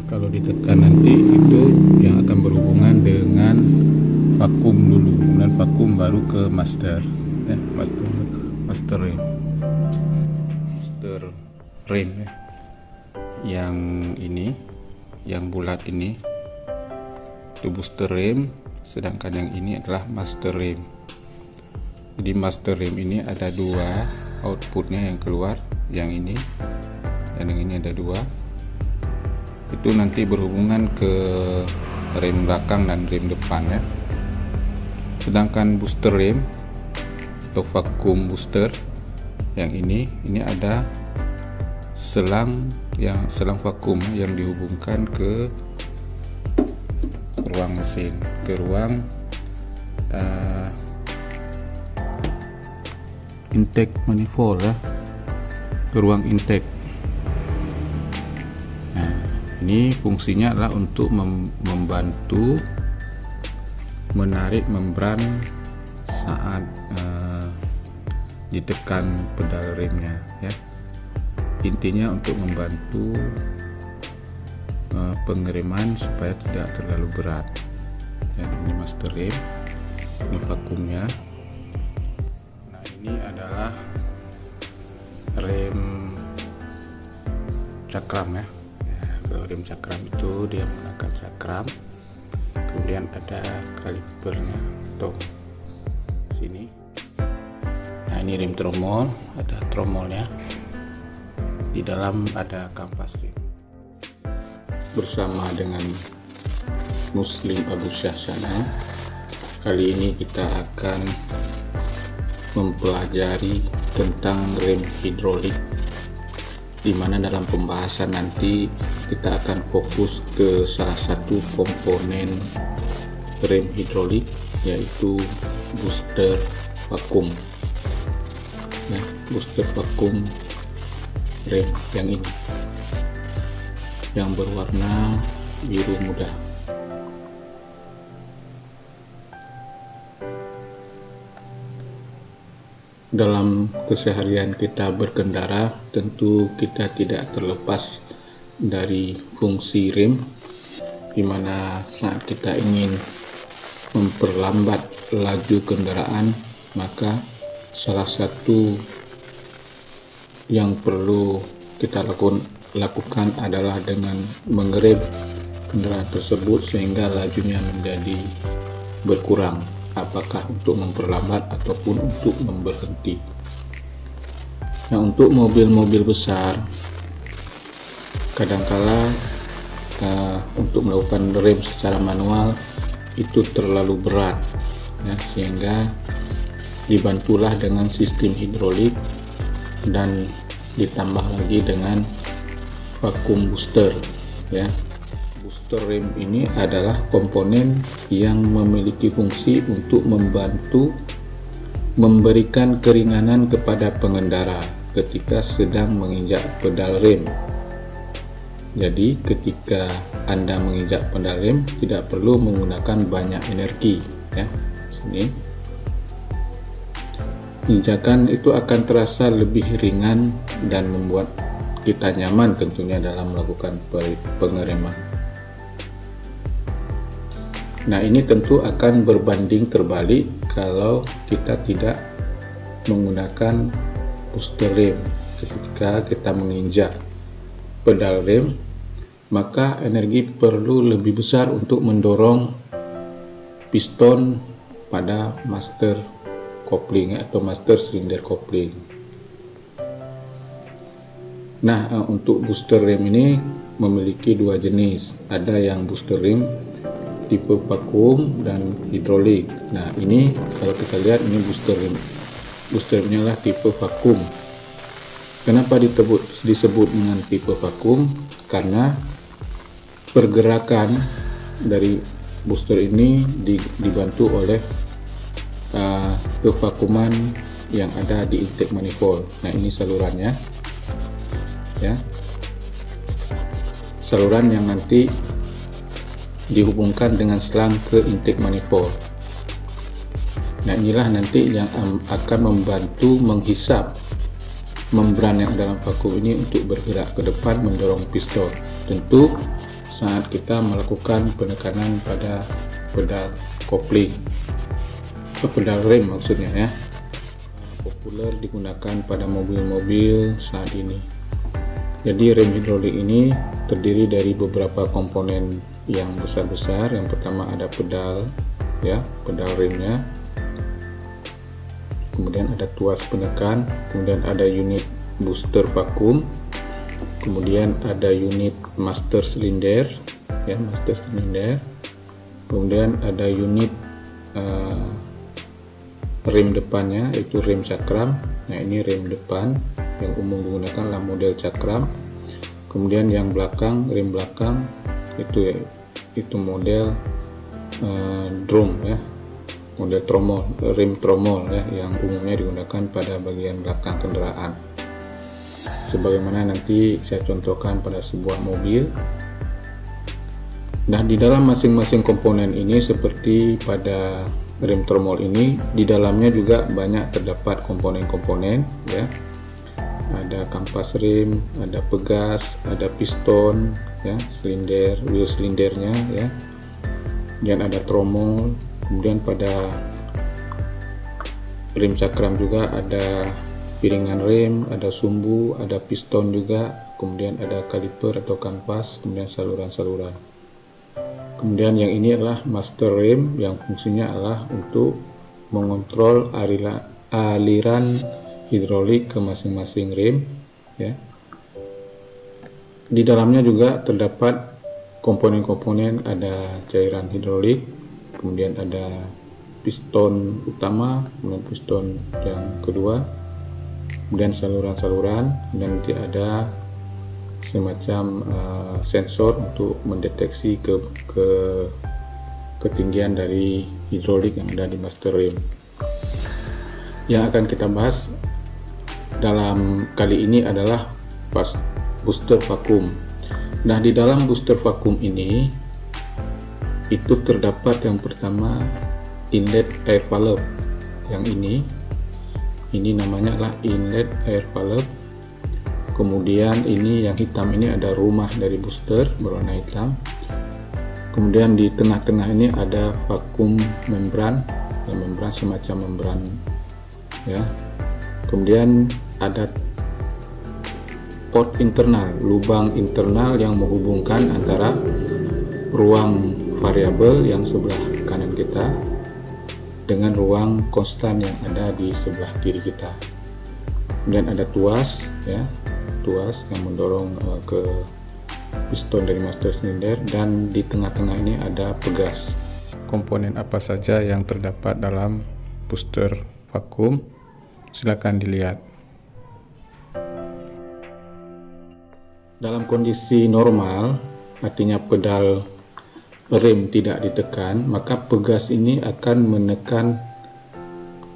Kalau ditekan nanti itu yang akan berhubungan dengan vakum dulu, kemudian vakum baru ke master, master rem ya. Yang ini, yang bulat ini itu booster rem, sedangkan yang ini adalah master rem. Jadi master rem ini ada dua outputnya yang keluar, yang ini dan yang ini ada dua. Itu nanti berhubungan ke rem belakang dan rem depan ya. Sedangkan booster rem atau vacuum booster yang ini ada selang vakum yang dihubungkan ke ruang mesin, ke ruang intake manifold ya, ke ruang intake. Nah, ini fungsinya adalah untuk membantu menarik membran saat ditekan pedal remnya ya. Intinya untuk membantu pengereman supaya tidak terlalu berat ya. Ini master rem, ini vakumnya. Nah, ini adalah rem cakram ya. Kalau rem cakram itu dia menggunakan cakram, kemudian ada kalipernya tuh sini. Nah, ini rem tromol, ada tromolnya. Di dalam ada kampas rem. Bersama dengan Muslim Abu Syahsana, kali ini kita akan mempelajari tentang rem hidrolik, di mana dalam pembahasan nanti kita akan fokus ke salah satu komponen rem hidrolik, yaitu booster vakum. Nah, booster vakum rem yang ini, yang berwarna biru muda. Dalam keseharian kita berkendara, tentu kita tidak terlepas dari fungsi rem, di mana saat kita ingin memperlambat laju kendaraan, maka salah satu yang perlu kita lakukan adalah dengan mengerem kendaraan tersebut sehingga lajunya menjadi berkurang, apakah untuk memperlambat ataupun untuk memberhenti. Nah, untuk mobil-mobil besar kadangkala untuk melakukan rem secara manual itu terlalu berat ya, sehingga dibantulah dengan sistem hidrolik dan ditambah lagi dengan vacuum booster ya. Booster rem ini adalah komponen yang memiliki fungsi untuk membantu memberikan keringanan kepada pengendara ketika sedang menginjak pedal rem. Jadi ketika Anda menginjak pedal rem tidak perlu menggunakan banyak energi ya. Sini injakan itu akan terasa lebih ringan dan membuat kita nyaman tentunya dalam melakukan pengereman. Nah, ini tentu akan berbanding terbalik kalau kita tidak menggunakan booster rem. Ketika kita menginjak pedal rem, maka energi perlu lebih besar untuk mendorong piston pada master kopling atau master cylinder kopling. Nah, untuk booster rem ini memiliki dua jenis. Ada yang booster rem tipe vakum dan hidrolik. Nah, ini kalau kita lihat ini booster rem. Booster remnya lah tipe vakum. Kenapa disebut dengan tipe vakum? Karena pergerakan dari booster ini dibantu oleh kevakuman yang ada di intake manifold. Nah, ini salurannya ya, saluran yang nanti dihubungkan dengan selang ke intake manifold. Nah, inilah nanti yang akan membantu menghisap membran yang dalam vakum ini untuk bergerak ke depan mendorong piston. Tentu saat kita melakukan penekanan pada pedal kopling, pedal rem maksudnya ya. Populer digunakan pada mobil-mobil saat ini. Jadi rem hidrolik ini terdiri dari beberapa komponen yang besar-besar. Yang pertama ada pedal ya, pedal remnya. Kemudian ada tuas penekan, kemudian ada unit booster vakum, kemudian ada unit master silinder ya, master silinder. Kemudian ada unit rem depannya, yaitu rem cakram. Nah, ini rem depan yang umum digunakan adalah model cakram. Kemudian yang belakang, rem belakang itu model drum ya, model tromol, rem tromol ya, yang umumnya digunakan pada bagian belakang kendaraan. Sebagaimana nanti saya contohkan pada sebuah mobil. Nah, di dalam masing-masing komponen ini seperti pada rem tromol ini, di dalamnya juga banyak terdapat komponen-komponen ya. Ada kampas rem, ada pegas, ada piston ya, silinder, wheel silindernya ya. Kemudian ada tromol, kemudian pada rem cakram juga ada piringan rem, ada sumbu, ada piston juga, kemudian ada kaliper atau kampas, kemudian saluran-saluran. Kemudian yang ini adalah master rem yang fungsinya adalah untuk mengontrol aliran hidrolik ke masing-masing rem ya. Di dalamnya juga terdapat komponen-komponen, ada cairan hidrolik, kemudian ada piston utama, kemudian piston yang kedua, kemudian saluran-saluran, dan nanti ada semacam sensor untuk mendeteksi ketinggian dari hidrolik yang ada di master rem. Yang akan kita bahas dalam kali ini adalah booster vakum. Nah, di dalam booster vakum ini itu terdapat yang pertama inlet air valve. Yang ini namanya adalah inlet air valve. Kemudian ini yang hitam ini ada rumah dari booster berwarna hitam. Kemudian di tengah-tengah ini ada vakum membran, ya, membran semacam membran ya. Kemudian ada port internal, lubang internal yang menghubungkan antara ruang variabel yang sebelah kanan kita dengan ruang konstan yang ada di sebelah kiri kita. Kemudian ada tuas ya, tuas yang mendorong ke piston dari master silinder, dan di tengah-tengah ini ada pegas. Komponen apa saja yang terdapat dalam booster vakum? Silakan dilihat. Dalam kondisi normal, artinya pedal rem tidak ditekan, maka pegas ini akan menekan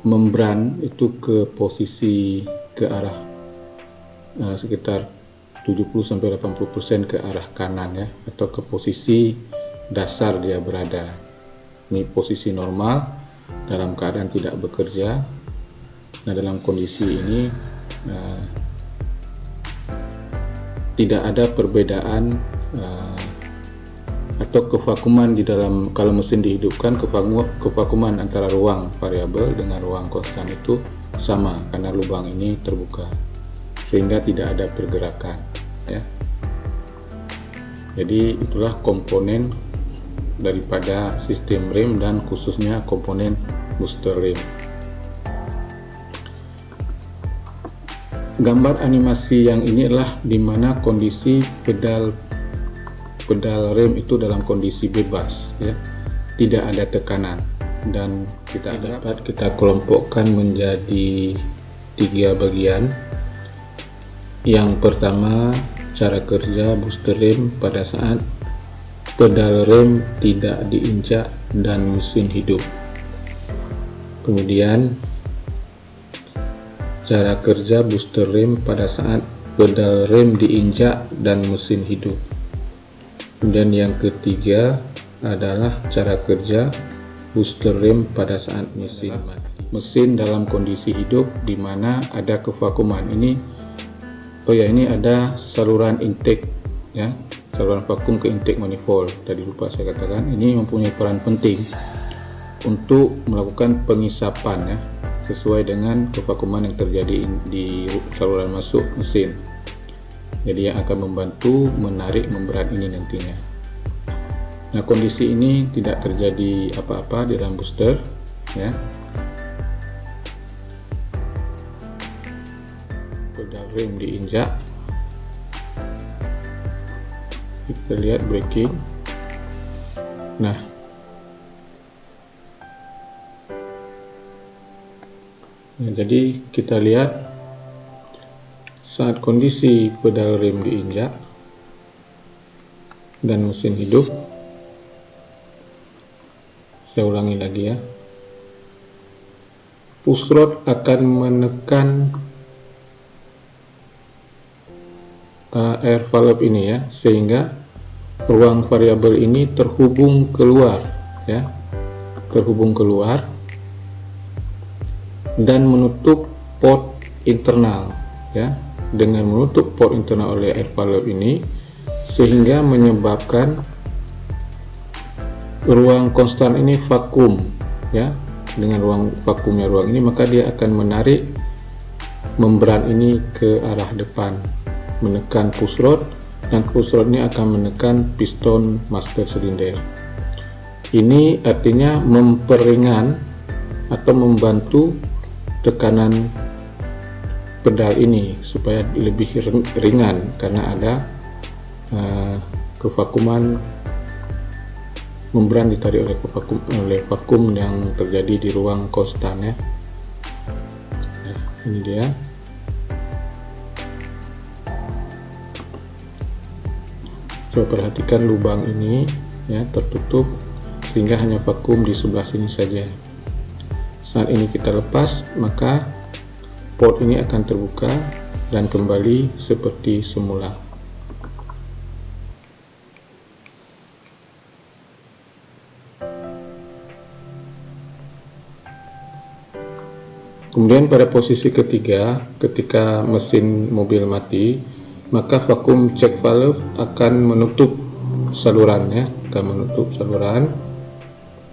membran itu ke posisi ke arah sekitar 70-80% ke arah kanan ya, atau ke posisi dasar dia berada. Ini posisi normal dalam keadaan tidak bekerja. Nah, dalam kondisi ini tidak ada perbedaan atau kevakuman di dalam, kalau mesin dihidupkan, kevakuman antara ruang variabel dengan ruang konstan itu sama karena lubang ini terbuka, sehingga tidak ada pergerakan ya. Jadi itulah komponen daripada sistem rem dan khususnya komponen booster rem. Gambar animasi yang ini adalah dimana kondisi pedal rem itu dalam kondisi bebas ya, tidak ada tekanan, dan kita dapat kita kelompokkan menjadi 3 bagian. Yang pertama, cara kerja booster rem pada saat pedal rem tidak diinjak dan mesin hidup. Kemudian cara kerja booster rem pada saat pedal rem diinjak dan mesin hidup. Kemudian yang ketiga adalah cara kerja booster rem pada saat mesin mati. Mesin dalam kondisi hidup di mana ada kevakuman. Ini ada saluran intake ya, saluran vakum ke intake manifold. Tadi lupa saya katakan, ini mempunyai peran penting untuk melakukan pengisapan ya, sesuai dengan kevakuman yang terjadi di saluran masuk mesin. Jadi yang akan membantu menarik membran ini nantinya. Nah, kondisi ini tidak terjadi apa-apa di dalam booster ya. Pedal rem diinjak, kita lihat braking. Nah, jadi kita lihat saat kondisi pedal rem diinjak dan mesin hidup. Saya ulangi lagi ya, push rod akan menekan air valve ini ya, sehingga ruang variabel ini terhubung keluar ya, terhubung keluar dan menutup port internal ya. Dengan menutup port internal oleh air valve ini, sehingga menyebabkan ruang konstan ini vakum ya. Dengan ruang vakumnya ruang ini, maka dia akan menarik membran ini ke arah depan, menekan push rod, dan push rod ini akan menekan piston master silinder. Ini artinya memperingan atau membantu tekanan pedal ini supaya lebih ringan, karena ada kevakuman membran ditarik oleh vakum yang terjadi di ruang konstan ya. Nah, ini dia. Coba perhatikan lubang ini ya, tertutup sehingga hanya vakum di sebelah sini saja. Saat ini kita lepas, maka port ini akan terbuka dan kembali seperti semula. Kemudian pada posisi ketiga, ketika mesin mobil mati, maka vakum check valve akan menutup salurannya, akan menutup saluran,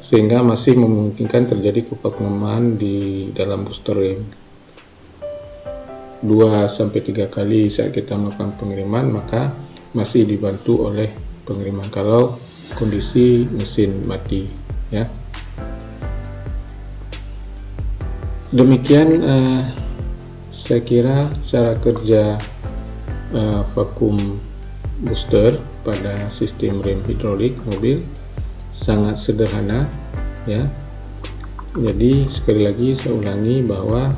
sehingga masih memungkinkan terjadi kevakuman di dalam booster rem. 2-3 kali saat kita melakukan pengiriman, maka masih dibantu oleh pengiriman kalau kondisi mesin mati ya. Demikian saya kira cara kerja vakum booster pada sistem rem hidrolik mobil sangat sederhana ya. Jadi sekali lagi saya ulangi bahwa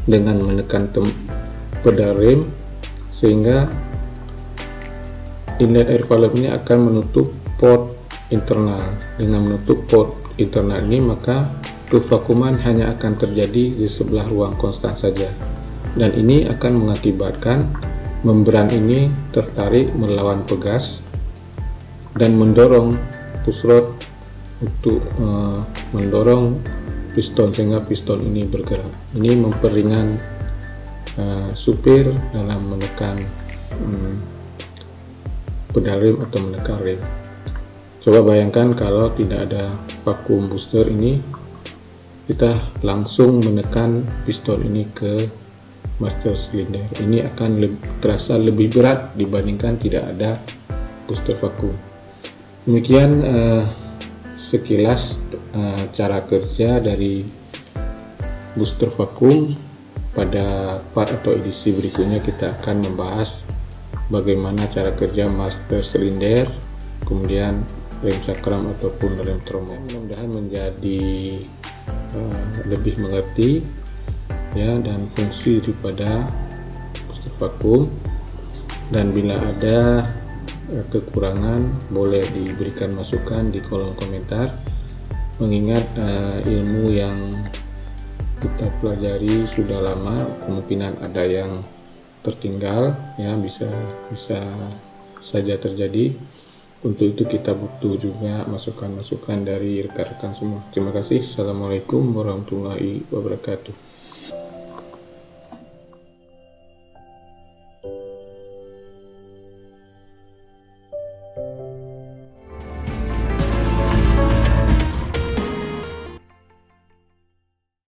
dengan menekan pedal rem, sehingga inlet air valve ini akan menutup port internal. Dengan menutup port internal ini, maka kevakuman hanya akan terjadi di sebelah ruang konstan saja, dan ini akan mengakibatkan membran ini tertarik melawan pegas dan mendorong push rod untuk mendorong piston, sehingga piston ini bergerak. Ini memperingan supir dalam menekan pedal rem atau menekan rem. Coba bayangkan kalau tidak ada vakum booster ini, kita langsung menekan piston ini ke master silinder. Ini akan terasa lebih berat dibandingkan tidak ada booster vakum. Demikian sekilas cara kerja dari booster vakum. Pada part atau edisi berikutnya kita akan membahas bagaimana cara kerja master silinder, kemudian rem cakram ataupun rem tromol. Mudah-mudahan menjadi lebih mengerti ya, dan fungsi daripada booster vakum, dan bila ada kekurangan boleh diberikan masukan di kolom komentar. Mengingat ilmu yang kita pelajari sudah lama, kemungkinan ada yang tertinggal ya, bisa saja terjadi. Untuk itu kita butuh juga masukan-masukan dari rekan-rekan semua. Terima kasih. Assalamualaikum warahmatullahi wabarakatuh.